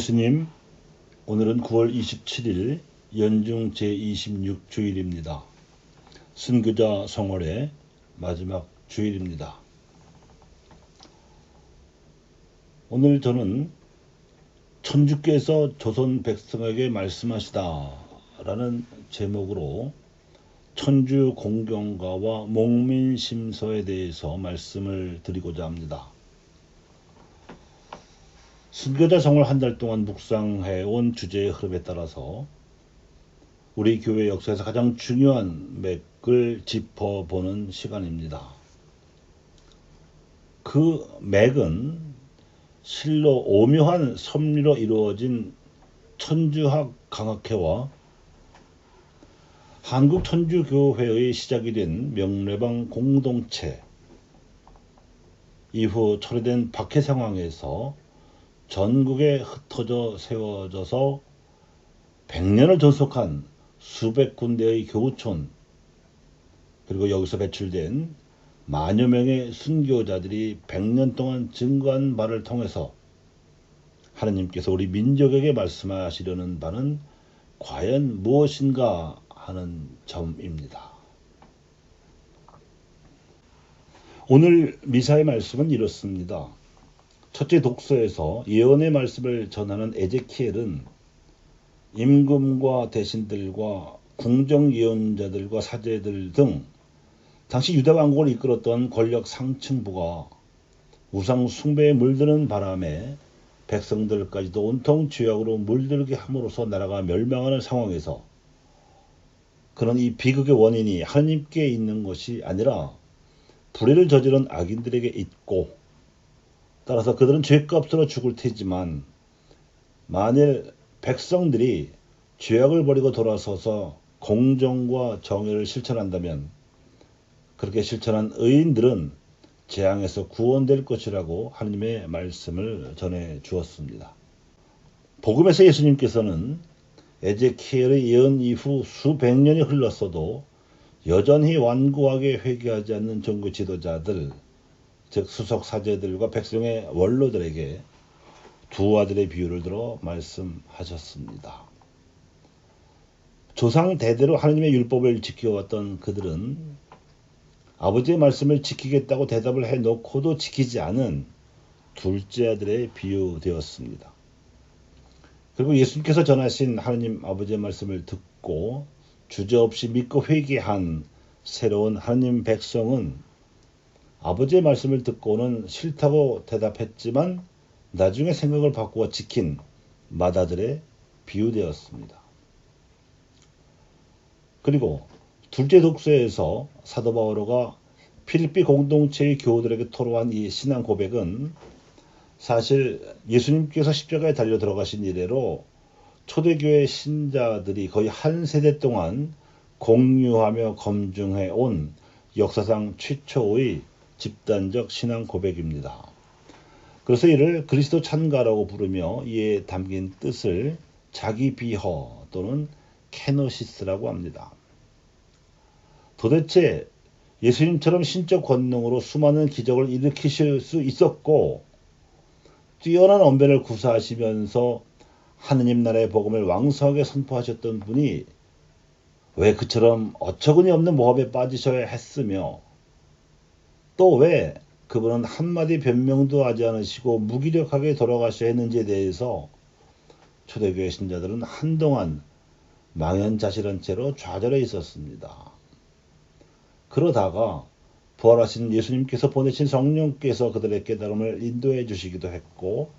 예수님, 오늘은 9월 27일 연중 제26주일입니다. 순교자 성월의 마지막 주일입니다. 오늘 저는 천주께서 조선 백성에게 말씀하시다 라는 제목으로 천주 공경가와 목민심서에 대해서 말씀을 드리고자 합니다. 순교자 성월 한 달 동안 묵상해온 주제의 흐름에 따라서 우리 교회 역사에서 가장 중요한 맥을 짚어보는 시간입니다. 그 맥은 실로 오묘한 섭리로 이루어진 천주학 강학회와 한국천주교회의 시작이 된 명례방 공동체, 이후 초래된 박해 상황에서 전국에 흩어져 세워져서 100년을 존속한 수백 군데의 교우촌, 그리고 여기서 배출된 만여 명의 순교자들이 100년 동안 증거한 바를 통해서 하느님께서 우리 민족에게 말씀하시려는 바는 과연 무엇인가 하는 점입니다. 오늘 미사의 말씀은 이렇습니다. 첫째 독서에서 예언의 말씀을 전하는 에제키엘은 임금과 대신들과 궁정 예언자들과 사제들 등 당시 유다 왕국을 이끌었던 권력 상층부가 우상 숭배에 물드는 바람에 백성들까지도 온통 죄악으로 물들게 함으로써 나라가 멸망하는 상황에서 그런 이 비극의 원인이 하나님께 있는 것이 아니라 불의를 저지른 악인들에게 있고, 따라서 그들은 죄값으로 죽을 테지만 만일 백성들이 죄악을 버리고 돌아서서 공정과 정의를 실천한다면 그렇게 실천한 의인들은 재앙에서 구원될 것이라고 하나님의 말씀을 전해 주었습니다. 복음에서 예수님께서는 에제키엘의 예언 이후 수백 년이 흘렀어도 여전히 완고하게 회개하지 않는 종교 지도자들, 즉 수석 사제들과 백성의 원로들에게 두 아들의 비유를 들어 말씀하셨습니다. 조상 대대로 하나님의 율법을 지켜왔던 그들은 아버지의 말씀을 지키겠다고 대답을 해놓고도 지키지 않은 둘째 아들의 비유되었습니다. 그리고 예수님께서 전하신 하나님 아버지의 말씀을 듣고 주저없이 믿고 회개한 새로운 하나님 백성은 아버지의 말씀을 듣고는 싫다고 대답했지만 나중에 생각을 바꾸어 지킨 맏아들의 비유되었습니다. 그리고 둘째 독서에서 사도 바오로가 필리피 공동체의 교우들에게 토로한 이 신앙 고백은 사실 예수님께서 십자가에 달려 들어가신 이래로 초대교회 신자들이 거의 한 세대 동안 공유하며 검증해 온 역사상 최초의 집단적 신앙 고백입니다. 그래서 이를 그리스도 찬가라고 부르며 이에 담긴 뜻을 자기 비허 또는 케노시스라고 합니다. 도대체 예수님처럼 신적 권능으로 수많은 기적을 일으키실 수 있었고 뛰어난 언변을 구사하시면서 하느님 나라의 복음을 왕성하게 선포하셨던 분이 왜 그처럼 어처구니 없는 모함에 빠지셔야 했으며, 또 왜 그분은 한마디 변명도 하지 않으시고 무기력하게 돌아가셔야 했는지에 대해서 초대교회 신자들은 한동안 망연자실한 채로 좌절해 있었습니다. 그러다가 부활하신 예수님께서 보내신 성령께서 그들의 깨달음을 인도해 주시기도 했고,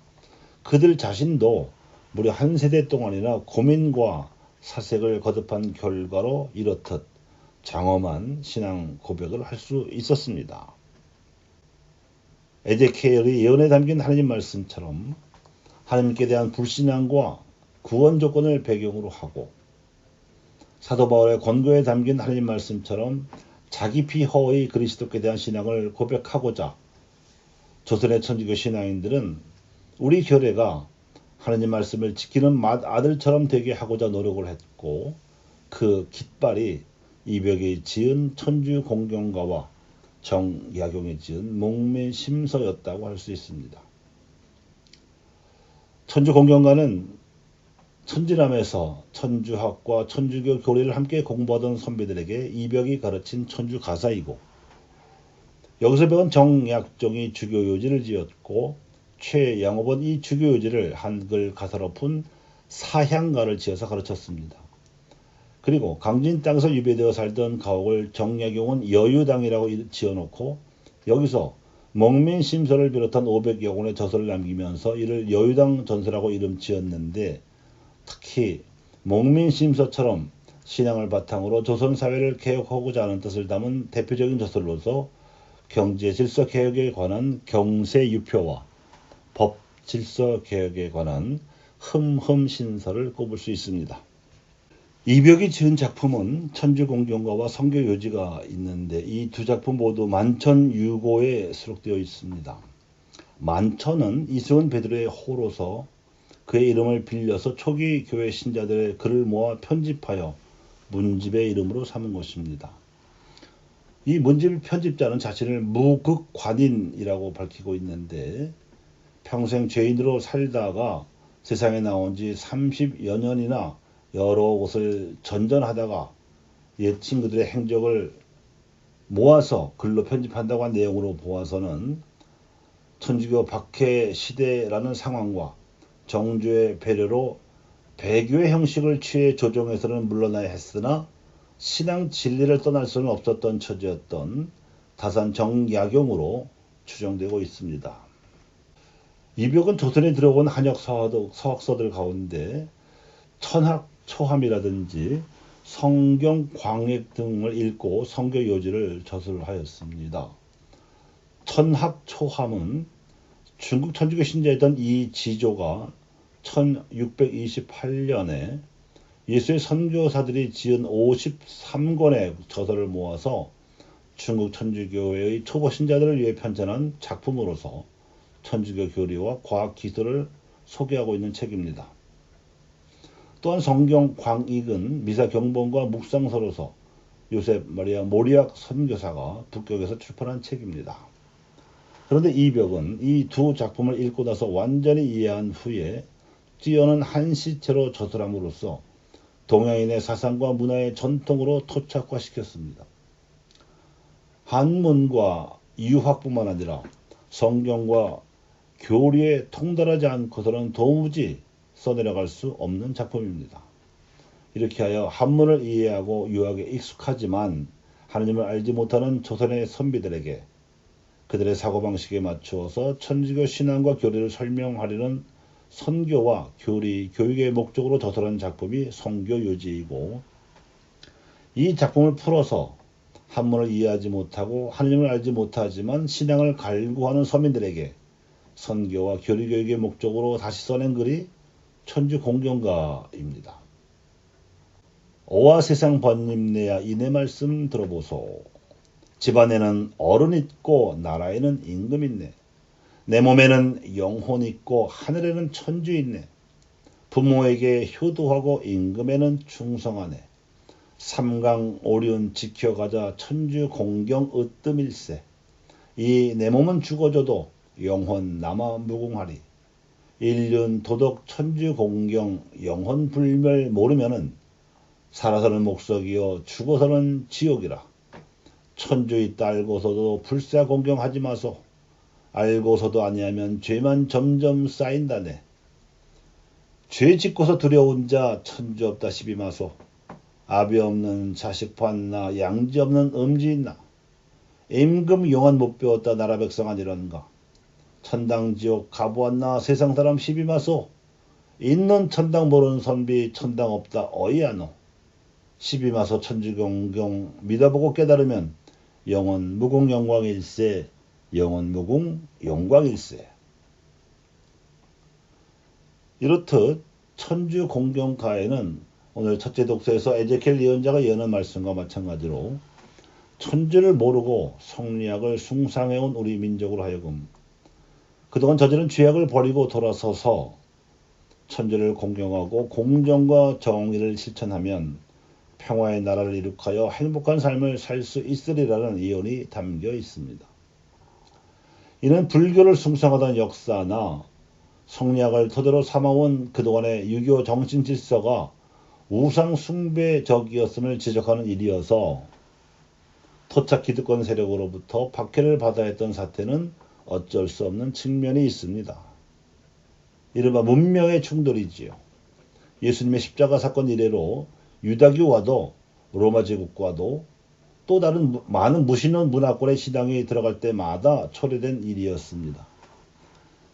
그들 자신도 무려 한 세대 동안이나 고민과 사색을 거듭한 결과로 이렇듯 장엄한 신앙 고백을 할 수 있었습니다. 에제키엘의 예언에 담긴 하나님 말씀처럼 하나님께 대한 불신앙과 구원 조건을 배경으로 하고, 사도 바울의 권고에 담긴 하나님 말씀처럼 자기 피허의 그리스도께 대한 신앙을 고백하고자 조선의 천주교 신앙인들은 우리 교례가 하나님 말씀을 지키는 맏아들처럼 되게 하고자 노력을 했고, 그 깃발이 이벽이 지은 천주 공경가와 정약용이 지은 목매심서였다고 할 수 있습니다. 천주 공경가는 천지남에서 천주학과 천주교 교리를 함께 공부하던 선배들에게 이벽이 가르친 천주 가사이고, 여기서 배운 정약종이 주교요지를 지었고, 최양업은 이 주교요지를 한글 가사로 푼 사향가를 지어서 가르쳤습니다. 그리고 강진 땅에서 유배되어 살던 가옥을 정약용은 여유당이라고 지어놓고 여기서 먹민심서를 비롯한 500여 권의 저서를 남기면서 이를 여유당 전서라고 이름 지었는데, 특히 먹민심서처럼 신앙을 바탕으로 조선사회를 개혁하고자 하는 뜻을 담은 대표적인 저서로서 경제질서 개혁에 관한 경세유표와 법질서 개혁에 관한 흠흠신서를 꼽을 수 있습니다. 이벽이 지은 작품은 천주공경가와 성교요지가 있는데 이 두 작품 모두 만천유고에 수록되어 있습니다. 만천은 이승훈 베드로의 호로서 그의 이름을 빌려서 초기 교회 신자들의 글을 모아 편집하여 문집의 이름으로 삼은 것입니다. 이 문집 편집자는 자신을 무극관인이라고 밝히고 있는데, 평생 죄인으로 살다가 세상에 나온 지 30여 년이나 여러 곳을 전전하다가 옛 친구들의 행적을 모아서 글로 편집한다고 한 내용으로 보아서는 천주교 박해 시대라는 상황과 정주의 배려로 배교의 형식을 취해 조정에서는 물러나야 했으나 신앙 진리를 떠날 수는 없었던 처지였던 다산 정약용으로 추정되고 있습니다. 이벽은 조선에 들어온 한역 서학서들 가운데 천학초함이라든지 성경광액 등을 읽고 성교요지를 저술하였습니다. 천학초함은 중국 천주교 신자였던 이 지조가 1628년에 예수의 선교사들이 지은 53권의 저서를 모아서 중국 천주교회의 초보 신자들을 위해 편찬한 작품으로서 천주교 교리와 과학 기술을 소개하고 있는 책입니다. 또한 성경 광익은 미사 경본과 묵상서로서 요셉 마리아 모리악 선교사가 북경에서 출판한 책입니다. 그런데 이벽은 이 두 작품을 읽고 나서 완전히 이해한 후에 뛰어난 한시체로 저술함으로써 동양인의 사상과 문화의 전통으로 토착화시켰습니다. 한문과 유학뿐만 아니라 성경과 교리에 통달하지 않고서는 도무지 써내려갈 수 없는 작품입니다. 이렇게 하여 한문을 이해하고 유학에 익숙하지만 하느님을 알지 못하는 조선의 선비들에게 그들의 사고방식에 맞추어서 천주교 신앙과 교리를 설명하려는 선교와 교리, 교육의 목적으로 저술한 작품이 성교요지이고, 이 작품을 풀어서 한문을 이해하지 못하고 하느님을 알지 못하지만 신앙을 갈구하는 서민들에게 선교와 교리 교육의 목적으로 다시 써낸 글이 천주공경가입니다. 오와 세상 번님내야 이내 말씀 들어보소. 집안에는 어른 있고 나라에는 임금 있네. 내 몸에는 영혼 있고 하늘에는 천주 있네. 부모에게 효도하고 임금에는 충성하네. 삼강 오륜 지켜가자 천주 공경 으뜸일세. 이 내 몸은 죽어져도 영혼 남아 무궁하리. 인륜 도덕 천주 공경 영혼 불멸 모르면은 살아서는 목석이요 죽어서는 지옥이라. 천주의 딸고서도 불사 공경하지 마소. 알고서도 아니하면 죄만 점점 쌓인다네. 죄 짓고서 두려운 자 천주 없다 시비 마소. 아비 없는 자식 봤나 양지 없는 음지 있나. 임금 용한 못 배웠다 나라 백성 아니란가. 천당 지옥 가보았나 세상 사람 시비 마소. 있는 천당 모르는 선비 천당 없다 어이하노. 시비 마소 천주공경 믿어보고 깨달으면 영원 무궁 영광일세. 영원 무궁 영광일세. 이렇듯 천주공경가에는 오늘 첫째 독서에서 에제키엘 예언자가 예언한 말씀과 마찬가지로 천주를 모르고 성리학을 숭상해온 우리 민족으로 하여금 그동안 저지른 죄악을 버리고 돌아서서 천주를 공경하고 공정과 정의를 실천하면 평화의 나라를 이룩하여 행복한 삶을 살 수 있으리라는 예언이 담겨 있습니다. 이는 불교를 숭상하던 역사나 성리학을 토대로 삼아온 그동안의 유교 정신 질서가 우상 숭배적이었음을 지적하는 일이어서 토착 기득권 세력으로부터 박해를 받아야 했던 사태는 어쩔 수 없는 측면이 있습니다. 이른바 문명의 충돌이지요. 예수님의 십자가 사건 이래로 유다교와도 로마 제국과도 또 다른 많은 무신론 문화권의 신앙이 들어갈 때마다 초래된 일이었습니다.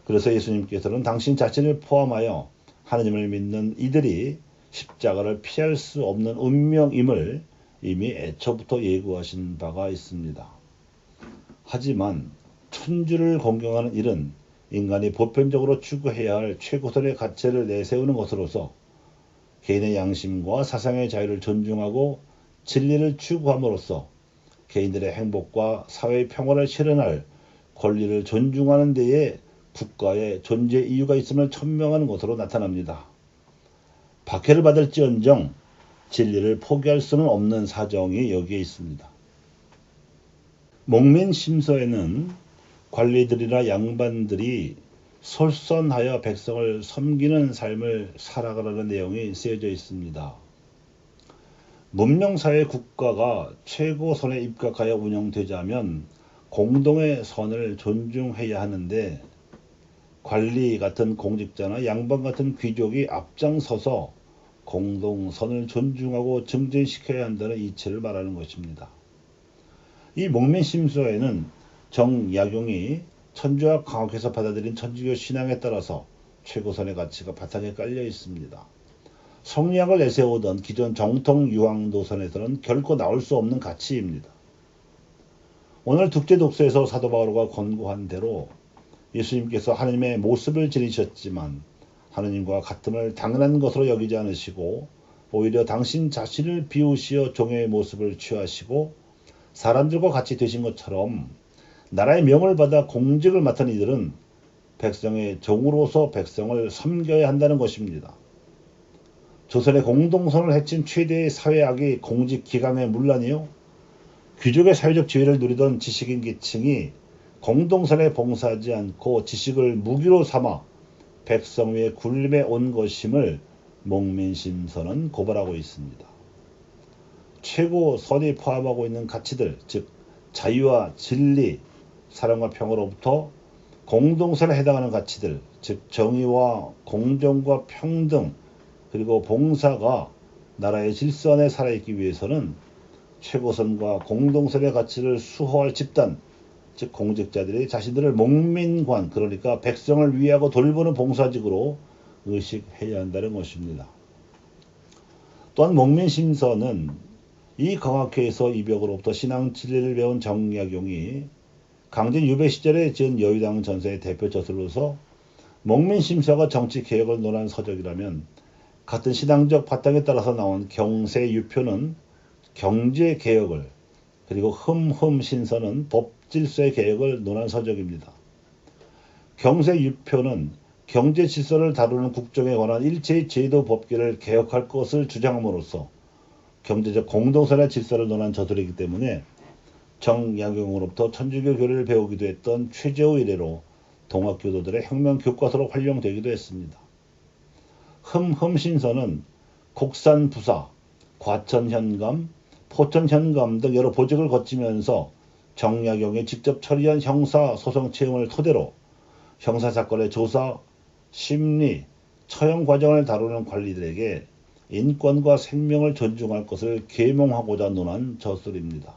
그래서 예수님께서는 당신 자신을 포함하여 하나님을 믿는 이들이 십자가를 피할 수 없는 운명임을 이미 애초부터 예고하신 바가 있습니다. 하지만 천주를 공경하는 일은 인간이 보편적으로 추구해야 할 최고선의 가치를 내세우는 것으로서 개인의 양심과 사상의 자유를 존중하고 진리를 추구함으로써 개인들의 행복과 사회의 평화를 실현할 권리를 존중하는 데에 국가의 존재 이유가 있음을 천명하는 것으로 나타납니다. 박해를 받을지언정 진리를 포기할 수는 없는 사정이 여기에 있습니다. 목민심서에는 관리들이나 양반들이 솔선하여 백성을 섬기는 삶을 살아가라는 내용이 쓰여져 있습니다. 문명사회 국가가 최고선에 입각하여 운영되자면 공동의 선을 존중해야 하는데 관리 같은 공직자나 양반 같은 귀족이 앞장서서 공동선을 존중하고 증진시켜야 한다는 이치를 말하는 것입니다. 이 목민심서에는 정약용이 천주와 강학에서 받아들인 천주교 신앙에 따라서 최고선의 가치가 바탕에 깔려 있습니다. 성리학을 내세우던 기존 정통 유황 노선에서는 결코 나올 수 없는 가치입니다. 오늘 tuk제 독서에서 사도 바오로가 권고한 대로 예수님께서 하나님의 모습을 지니셨지만 하나님과 같음을 당연한 것으로 여기지 않으시고 오히려 당신 자신을 비우시어 종의 모습을 취하시고 사람들과 같이 되신 것처럼 나라의 명을 받아 공직을 맡은 이들은 백성의 종으로서 백성을 섬겨야 한다는 것입니다. 조선의 공동선을 해친 최대의 사회악이 공직 기강의 문란이요. 귀족의 사회적 지위를 누리던 지식인 계층이 공동선에 봉사하지 않고 지식을 무기로 삼아 백성 위에 군림해 온 것임을 목민심서는 고발하고 있습니다. 최고선이 포함하고 있는 가치들, 즉 자유와 진리, 사랑과 평화로부터 공동선에 해당하는 가치들, 즉 정의와 공정과 평등, 그리고 봉사가 나라의 질서 안에 살아있기 위해서는 최고선과 공동선의 가치를 수호할 집단, 즉 공직자들이 자신들을 목민관, 그러니까 백성을 위하고 돌보는 봉사직으로 의식해야 한다는 것입니다. 또한 목민심서는 이 강학회에서 이벽으로부터 신앙 진리를 배운 정약용이 강진 유배 시절에 지은 여의당 전서의 대표 저술로서 목민심서가 정치개혁을 논한 서적이라면 같은 신앙적 바탕에 따라서 나온 경세유표는 경제개혁을, 그리고 흠흠신서는 법질서의 개혁을 논한 서적입니다. 경세유표는 경제질서를 다루는 국정에 관한 일체의 제도 법규를 개혁할 것을 주장함으로써 경제적 공동선의 질서를 논한 저술이기 때문에 정약용으로부터 천주교 교리를 배우기도 했던 최재호 이래로 동학교도들의 혁명 교과서로 활용되기도 했습니다. 흠흠신서는 곡산부사, 과천현감, 포천현감 등 여러 보직을 거치면서 정약용이 직접 처리한 형사소송 체험을 토대로 형사사건의 조사, 심리, 처형 과정을 다루는 관리들에게 인권과 생명을 존중할 것을 계몽하고자 논한 저술입니다.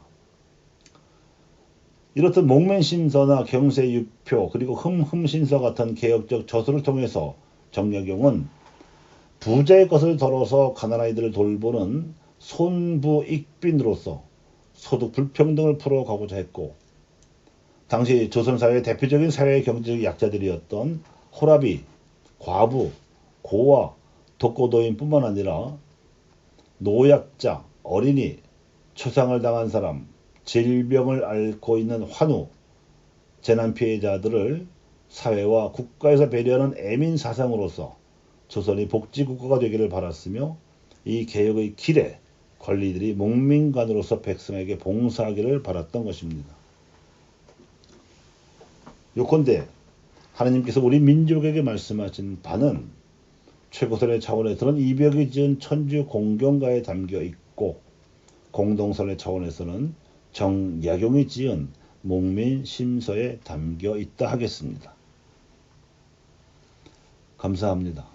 이렇듯 목민심서나 경세유표 그리고 흠흠신서 같은 개혁적 저술을 통해서 정약용은 부자의 것을 덜어서 가난아이들을 돌보는 손부익빈으로서 소득 불평등을 풀어가고자 했고, 당시 조선사회의 대표적인 사회 경제적 약자들이었던 호라비, 과부, 고아, 독거노인뿐만 아니라 노약자, 어린이, 초상을 당한 사람, 질병을 앓고 있는 환우, 재난 피해자들을 사회와 국가에서 배려하는 애민 사상으로서 조선이 복지국가가 되기를 바랐으며, 이 개혁의 길에 관리들이 목민관으로서 백성에게 봉사하기를 바랐던 것입니다. 요컨대 하나님께서 우리 민족에게 말씀하신 바는 최고선의 차원에서는 이벽이 지은 천주 공경가에 담겨 있고, 공동선의 차원에서는 정약용이 지은 목민 심서에 담겨 있다 하겠습니다. 감사합니다.